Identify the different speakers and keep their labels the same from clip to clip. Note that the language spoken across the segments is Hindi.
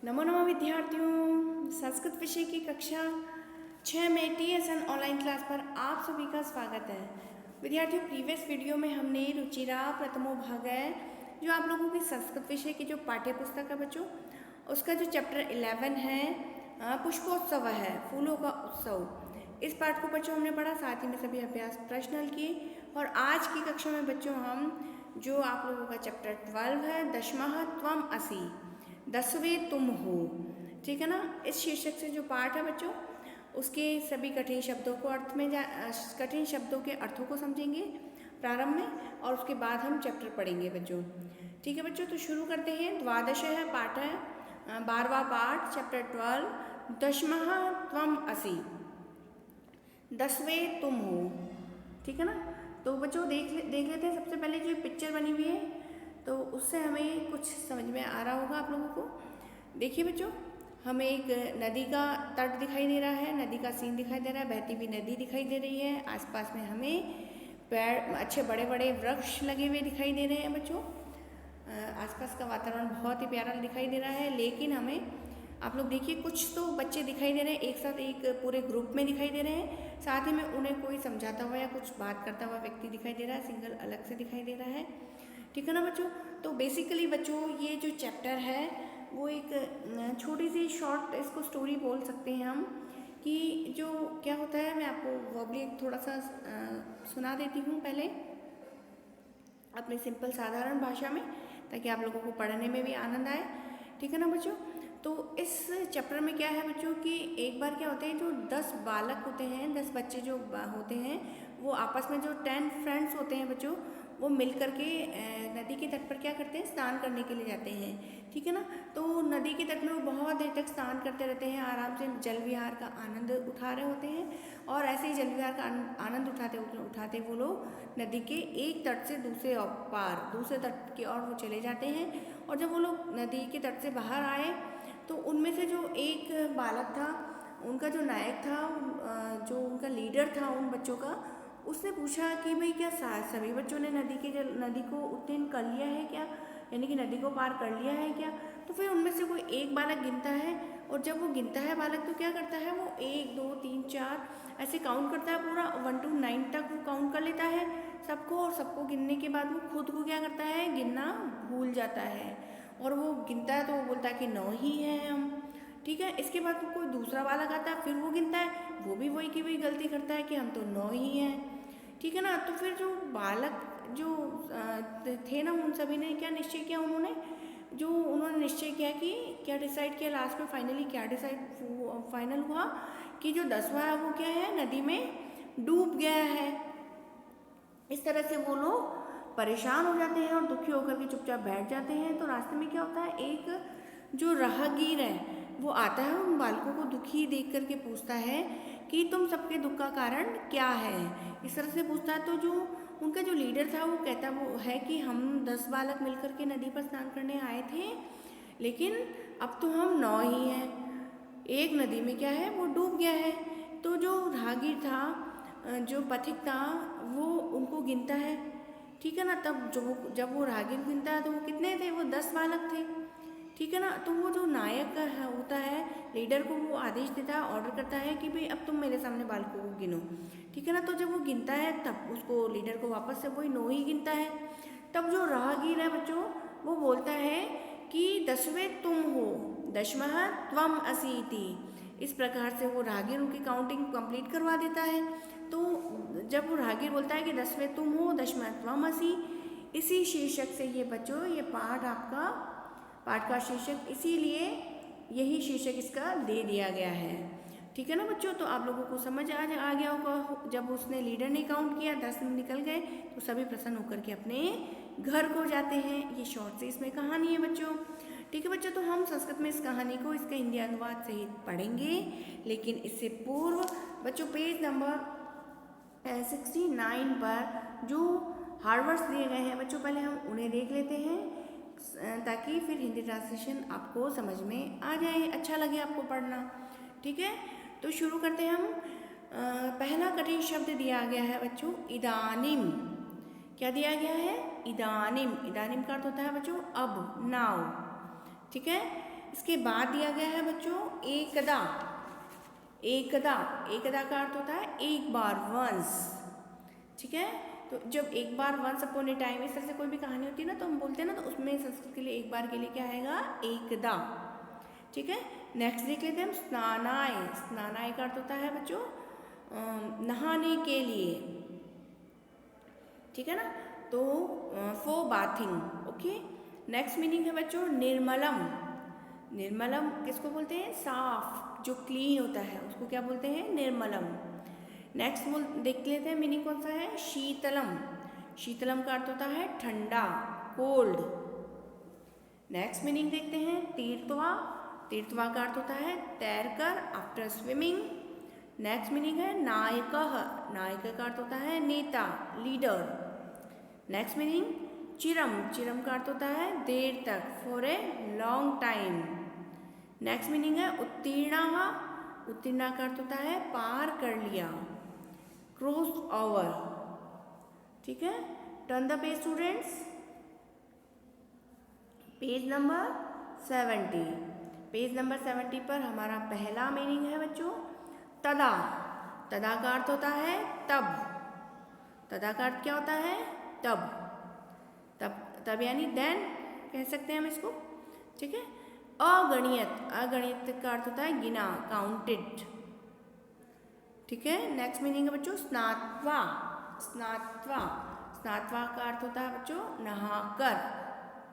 Speaker 1: नमो नमः विद्यार्थियों, संस्कृत विषय की कक्षा 6 में TSN ऑनलाइन क्लास पर आप सभी का स्वागत है। विद्यार्थियों, प्रीवियस वीडियो में हमने रुचिरा प्रथमो भाग है जो आप लोगों की संस्कृत विषय की जो पाठ्य पुस्तक है बच्चों, उसका जो चैप्टर 11 है पुष्पोत्सव है, फूलों का उत्सव। इस पाठ को बच्चों हमने पढ़ा, साथ ही में सभी अभ्यास प्रश्न हल किए। और आज की कक्षा में बच्चों हम जो आप लोगों का चैप्टर 12 है दशमः त्वम असि, 10वें तुम हो, ठीक है ना। इस शीर्षक से जो पाठ है बच्चों, उसके सभी कठिन शब्दों को कठिन शब्दों के अर्थों को समझेंगे प्रारंभ में, और उसके बाद हम चैप्टर पढ़ेंगे बच्चों। ठीक है बच्चों, तो शुरू करते हैं। द्वादश है पाठ है, 12वां पाठ, चैप्टर 12, दशमः त्वम असि, 10वें तुम हो, ठीक है ना। तो बच्चों देख लेते हैं सबसे पहले जो पिक्चर बनी हुई है, तो उससे हमें कुछ समझ में आ रहा होगा आप लोगों को। देखिए बच्चों, हमें एक नदी का तट दिखाई दे रहा है, नदी का सीन दिखाई दे रहा है, बहती हुई नदी दिखाई दे रही है। आसपास में हमें पेड़, अच्छे बड़े बड़े वृक्ष लगे हुए दिखाई दे रहे हैं बच्चों। आसपास का वातावरण बहुत ही प्यारा दिखाई दे रहा है। लेकिन हमें आप लोग देखिए, कुछ तो बच्चे दिखाई दे रहे हैं एक साथ, एक पूरे ग्रुप में दिखाई दे रहे हैं, साथ ही में उन्हें कोई समझाता हुआ या कुछ बात करता हुआ व्यक्ति दिखाई दे रहा है, सिंगल अलग से दिखाई दे रहा है, ठीक है ना बच्चों। तो बेसिकली बच्चों ये जो चैप्टर है वो एक छोटी सी शॉर्ट इसको स्टोरी बोल सकते हैं हम, कि जो क्या होता है, मैं आपको वर्बली एक थोड़ा सा सुना देती हूँ पहले अपनी सिंपल साधारण भाषा में, ताकि आप लोगों को पढ़ने में भी आनंद आए, ठीक है ना बच्चों। तो इस चैप्टर में क्या है बच्चों कि एक बार क्या होते हैं, जो 10 बालक होते हैं, 10 बच्चे जो होते हैं, वो आपस में जो 10 फ्रेंड्स होते हैं बच्चों, वो मिल करके नदी के तट पर क्या करते हैं, स्नान करने के लिए जाते हैं, ठीक है ना। तो नदी के तट में वो बहुत देर तक स्नान करते रहते हैं, आराम से जल विहार का आनंद उठा रहे होते हैं। और ऐसे ही जल विहार का आनंद उठाते वो लोग नदी के एक तट से दूसरे तट की ओर वो चले जाते हैं। और जब वो लोग नदी के तट से बाहर आए, तो उनमें से जो एक बालक था, उनका जो नायक था, जो उनका लीडर था उन बच्चों का, उसने पूछा कि भाई क्या सभी बच्चों ने नदी को उत्तीर्ण कर लिया है क्या, यानी कि नदी को पार कर लिया है क्या। तो फिर उनमें से कोई एक बालक गिनता है, और जब वो गिनता है बालक, तो क्या करता है, वो 1 2 3 4 ऐसे काउंट करता है, पूरा 1 to 9 तक वो काउंट कर लेता है सबको। और सबको गिनने के बाद वो खुद को क्या करता है, गिनना भूल जाता है, और वो गिनता है तो वो बोलता है कि 9 ही हैं हम, ठीक है। इसके बाद कोई दूसरा बालक आता है, फिर वो गिनता है, वो भी वही की वही गलती करता है कि हम तो 9 ही हैं, ठीक है ना। तो फिर जो बालक जो थे ना, उन सभी ने क्या निश्चय किया, उन्होंने निश्चय किया कि क्या डिसाइड किया लास्ट में, फाइनली क्या फाइनल हुआ कि जो 10वां है वो क्या है, नदी में डूब गया है। इस तरह से वो लोग परेशान हो जाते हैं और दुखी होकर के चुपचाप बैठ जाते हैं। तो रास्ते में क्या होता है, एक जो राहगीर है वो आता है, उन बालकों को दुखी देख करके पूछता है कि तुम सबके दुख का कारण क्या है। इस तरह से पूछता है। तो जो उनका जो लीडर था वो कहता वो है कि हम 10 बालक मिलकर के नदी पर स्नान करने आए थे, लेकिन अब तो हम 9 ही हैं, एक नदी में क्या है, वो डूब गया है। तो जो राहगीर था, जो पथिक था, वो उनको गिनता है, ठीक है ना। तब जब वो राहगीर गिनता है तो वो कितने थे, वो 10 बालक थे, ठीक है ना। तो वो जो नायक होता है, लीडर को वो आदेश देता है, ऑर्डर करता है कि भाई अब तुम मेरे सामने बालकों को गिनो, ठीक है ना। तो जब वो गिनता है, तब उसको लीडर को वापस से वही 9 ही गिनता है। तब जो राहगीर है बच्चों, वो बोलता है कि 10वें तुम हो, दशमः त्वम असीति। इस प्रकार से वो राहगीर उनकी काउंटिंग कंप्लीट करवा देता है। तो जब वो राहगीर बोलता है कि 10वें तुम हो, दशमः त्वम असि, इसी शीर्षक से ये बच्चों, ये पाठ का शीर्षक, इसीलिए यही शीर्षक इसका दे दिया गया है, ठीक है ना बच्चों। तो आप लोगों को समझ आ गया होगा, जब उसने लीडर ने काउंट किया 10 निकल गए, तो सभी प्रसन्न होकर के अपने घर को जाते हैं। ये शॉर्ट से इसमें कहानी है बच्चों, ठीक है बच्चों। तो हम संस्कृत में इस कहानी को इसका हिंदी अनुवाद सहित पढ़ेंगे, लेकिन इससे पूर्व बच्चों पेज नंबर 69 पर जो हार्वर्ड्स दिए गए हैं बच्चों, पहले हम उन्हें देख लेते हैं, ताकि फिर हिंदी ट्रांसलेशन आपको समझ में आ जाए, अच्छा लगे आपको पढ़ना, ठीक है। तो शुरू करते हैं हम। पहला कठिन शब्द दिया गया है बच्चों, इदानीम। क्या दिया गया है, इदानीम। इदानीम का अर्थ होता है बच्चों अब, नाउ, ठीक है। इसके बाद दिया गया है बच्चों एकदा। एकदा, एकदा का अर्थ होता है एक बार, वंस। ठीक है, तो जब एक बार, वंस अपॉन ए टाइम, इस तरह से कोई भी कहानी होती है ना, तो हम बोलते हैं ना, तो उसमें संस्कृत के लिए एक बार के लिए क्या आएगा, एकदा। ठीक है, नेक्स्ट देख लेते हैं हम स्नानाय। स्नानाय का अर्थ होता है बच्चों नहाने के लिए। ठीक है ना, तो for bathing. Okay, next meaning है बच्चों निर्मलम। निर्मलम किसको बोलते हैं, साफ, जो क्लीन होता है उसको क्या बोलते हैं, निर्मलम। नेक्स्ट देख लेते हैं मीनिंग कौन सा है, शीतलम। शीतलम का अर्थ होता है ठंडा, कोल्ड। नेक्स्ट मीनिंग देखते हैं तीर्थवा। तीर्थवा का अर्थ होता है तैरकर, आफ्टर स्विमिंग। नेक्स्ट मीनिंग है नायकः। नायक का अर्थ होता है नेता, लीडर। नेक्स्ट मीनिंग चिरम। चिरम का अर्थ होता है देर तक, for a long time. Next meaning है उत्तीर्णः। उत्तीर्णा का अर्थ होता है पार कर लिया, क्रॉस ओवर। ठीक है, turn the page students, page number 70। Page number 70 पर हमारा पहला मीनिंग है बच्चों तदा। तदा का अर्थ होता है तब। तदा का अर्थ क्या होता है, तब। तब, तब यानी देन कह सकते हैं हम इसको। ठीक है, अगणित। अगणित का अर्थ होता है गिना, काउंटेड। ठीक है, नेक्स्ट मीनिंग है बच्चों स्नात्वा। स्नात्वा, स्नात्वा का अर्थ होता है बच्चों नहाकर।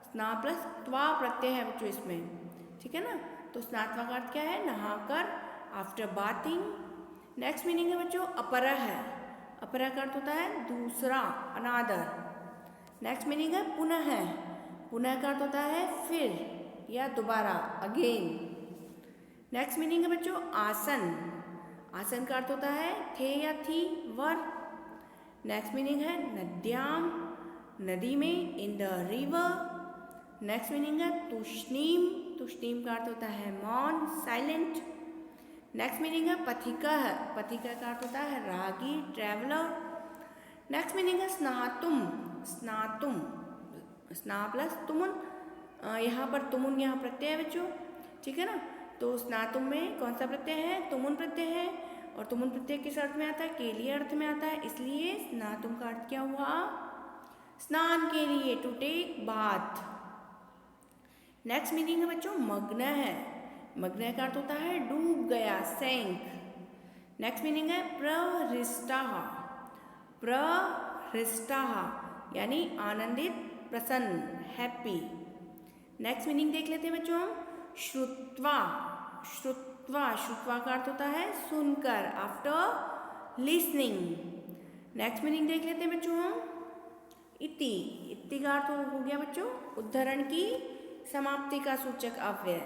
Speaker 1: स्ना प्लस त्वा प्रत्यय है बच्चों इसमें। ठीक है ना, तो स्नात्वा का अर्थ क्या है, नहाकर, आफ्टर बाथिंग। नेक्स्ट मीनिंग है बच्चों अपरः है। अपरः का अर्थ होता है दूसरा, अनादर। नेक्स्ट मीनिंग है पुनः है। पुनः का अर्थ होता है फिर या दोबारा, अगेन। नेक्स्ट मीनिंग है बच्चों आसन। आसन का अर्थ होता है थे या थी, वर। नेक्स्ट मीनिंग है नद्याम, नदी में, in the river. Next meaning है तुष्णीम। तुष्णीम का अर्थ होता है मौन, साइलेंट। नेक्स्ट मीनिंग है पथिकः। पथिकः का अर्थ होता है रागी, ट्रैवलर। नेक्स्ट मीनिंग है स्नातुम। स्नातुम, स्ना प्लस तुमुन, यहाँ पर तुमुन यहाँ प्रत्यय है बच्चों। ठीक है ना, तो स्नातुम में कौन सा प्रत्यय है, तुमुन प्रत्यय है। और तुमुन प्रत्यय किस अर्थ में आता है, के लिए अर्थ में आता है, इसलिए स्नातुम का अर्थ क्या हुआ, स्नान के लिए, to take bath. Next meaning है बच्चों मग्न है। मग्न का अर्थ होता है डूब गया, सैंक। नेक्स्ट मीनिंग है प्रहृष्टः। प्रहृष्टः यानी आनंदित, प्रसन्न, हैप्पी। नेक्स्ट मीनिंग देख लेते हैं बच्चों हम श्रुत्वा। श्रुत्वा, श्रुत्वा का अर्थ होता है सुनकर, आफ्टर लिसनिंग। नेक्स्ट मीनिंग देख लेते हैं बच्चों हम इति। इति का अर्थ हो गया बच्चों उद्धरण की समाप्ति का सूचक अव्यय,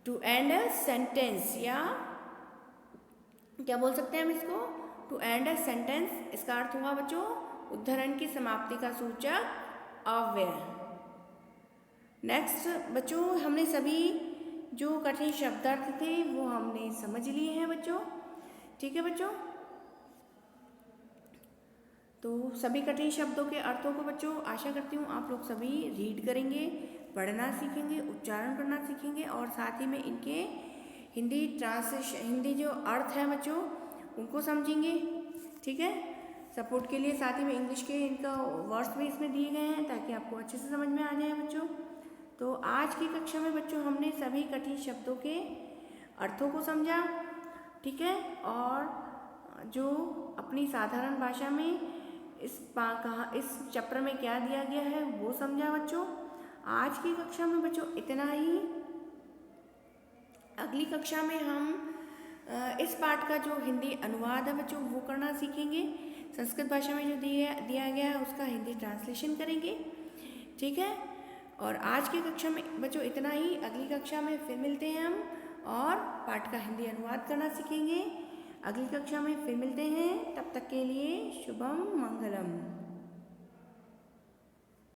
Speaker 1: टू एंड अ सेंटेंस, या क्या बोल सकते हैं हम इसको, टू एंड अ सेंटेंस। इसका अर्थ हुआ बच्चों उद्धरण की समाप्ति का सूचक अव्यय। नेक्स्ट बच्चों हमने सभी जो कठिन शब्दार्थ थे वो हमने समझ लिए हैं बच्चों। ठीक है बच्चों, तो सभी कठिन शब्दों के अर्थों को बच्चों आशा करती हूँ आप लोग सभी रीड करेंगे, पढ़ना सीखेंगे, उच्चारण करना सीखेंगे, और साथ ही में इनके हिंदी ट्रांसलेशन, हिंदी जो अर्थ है बच्चों उनको समझेंगे। ठीक है, सपोर्ट के लिए साथ ही में इंग्लिश के इनका वर्ड्स भी इसमें दिए गए हैं ताकि आपको अच्छे से समझ में आ जाए बच्चों। तो आज की कक्षा में बच्चों हमने सभी कठिन शब्दों के अर्थों को समझा। ठीक है, और जो अपनी साधारण भाषा में इस चैप्टर में क्या दिया गया है वो समझा बच्चों। आज की कक्षा में बच्चों इतना ही। अगली कक्षा में हम इस पाठ का जो हिंदी अनुवाद है बच्चों वो करना सीखेंगे। संस्कृत भाषा में जो दिया गया है उसका हिंदी ट्रांसलेशन करेंगे। ठीक है, और आज की कक्षा में बच्चों इतना ही। अगली कक्षा में फिर मिलते हैं हम और पाठ का हिंदी अनुवाद करना सीखेंगे। अगली कक्षा में फिर मिलते हैं, तब तक के लिए शुभम मंगलम।